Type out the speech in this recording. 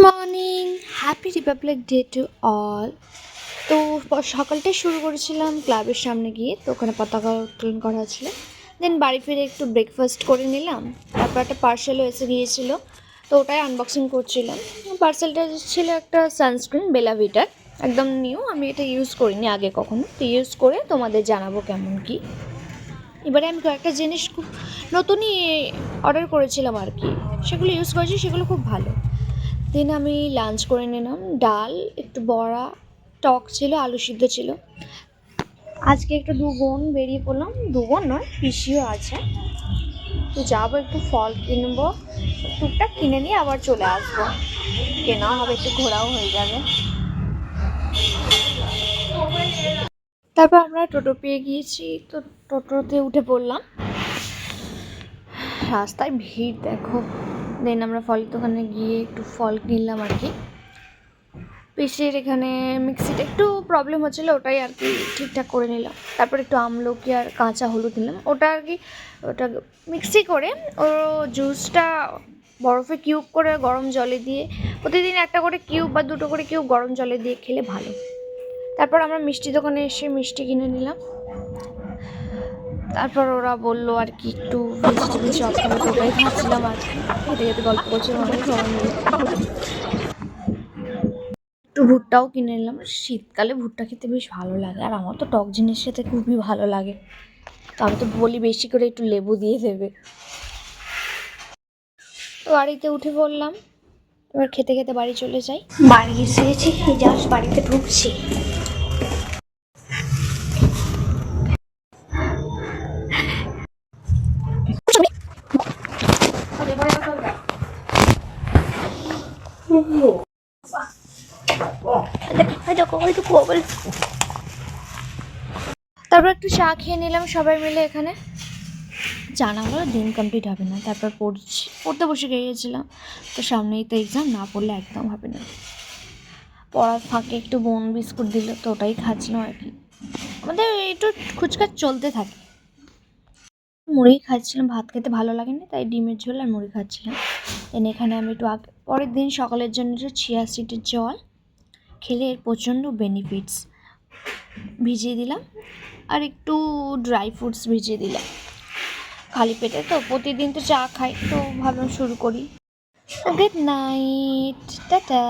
Morning, happy Republic day to all. তো সকালটাই শুরু করেছিলাম ক্লাবের সামনে গিয়ে, তো ওখানে পতাকা উত্তোলন করা ছিল। দেন বাড়ি ফিরে একটু ব্রেকফাস্ট করে নিলাম। তারপর একটা পার্সেলও এসে গিয়েছিল, তো ওটাই আনবক্সিং করছিলাম। পার্সেলটা ছিল একটা সানস্ক্রিন বেলাভিটার, একদম নিউ। আমি এটা ইউজ করিনি আগে কখনো, তো ইউজ করে তোমাদের জানাবো কেমন কি। এবারে আমি কয়েকটা জিনিস খুব নতুনই অর্ডার করেছিলাম আর কি, সেগুলো ইউজ করেছি, সেগুলো খুব ভালো। দিন আমি লাঞ্চ করে নিলাম, ডাল, একটু বড়া, টক ছিল, আলু সিদ্ধ ছিল। আজকে একটু দু বোন বেরিয়ে পড়লাম, দু বোন নয়, পিসিও আছে। তো যাবো, একটু ফল কিনবো, টুকটাক কিনে নিয়ে আবার চলে আসবো। কেনাও হবে, একটু ঘোরাও হয়ে যাবে। তারপর আমরা টোটো পেয়ে গিয়েছি, তো টোটোতে উঠে পড়লাম। রাস্তায় ভিড় দেখো। দেন আমরা ফলের দোকানে গিয়ে একটু ফল কিনলাম আর কি। পিসির এখানে মিক্সিটা একটু প্রবলেম হচ্ছিলো, ওটাই আর কি ঠিকঠাক করে নিলাম। তারপর একটু আমলকি আর কাঁচা হলুদ নিলাম, ওটা আর কি ওটা মিক্সি করে ও জুসটা বরফে কিউব করে গরম জলে দিয়ে, প্রতিদিন একটা করে কিউব বা দুটো করে কিউব গরম জলে দিয়ে খেলে ভালো। তারপর আমরা মিষ্টি দোকানে এসে মিষ্টি কিনে নিলাম। তারপর ওরা বললো আর কি একটু ভেজিটেবল চপ খাবে, তো ওটাই খাচ্ছিলাম আর কি, খেতে খেতে গল্প করছিলাম আমি সবাই মিলে। একটু ভুট্টাও কিনে নিলাম, শীতকালে ভুট্টা খেতে বেশ ভালো লাগে, আর আমার তো টক জিনিস খেতে খুবই ভালো লাগে, তো আমি তো বলি বেশি করে একটু লেবু দিয়ে দেবে। তো বাড়িতে উঠে পড়লাম, এবার খেতে খেতে বাড়ি চলে যাই। বাড়ি এসে গেছি, জাস্ট বাড়িতে ঢুকছি। তারপর একটু চা খেয়ে নিলাম সবাই মিলে এখানে। জানা হলো দিন কমপ্লিট হবে না, তারপর পড়তে বসে গিয়েছিলাম। তো সামনেই তো এক্সাম, না পড়লে একদম হবে না। পড়ার ফাঁকে একটু বোন বিস্কুট দিল, তো ওটাই খাচ্ছিলাম আর কি। আমাদের একটু খুচকাচ চলতে থাকে। মুড়ি খাচ্ছিলাম, ভাত খেতে ভালো লাগেনি, তাই ডিমের ঝোল আর মুড়ি খাচ্ছিলাম। দেন এখানে আমি একটু পরের দিন সকালের জন্য একটু চিয়া সিডের জল খেলে এর প্রচণ্ড বেনিফিটস, ভিজিয়ে দিলাম। আর একটু ড্রাই ফ্রুটস ভিজিয়ে দিলাম খালি পেটে, তো প্রতিদিন তো চা খাই, তো ভাবলাম শুরু করি। Good night, tata.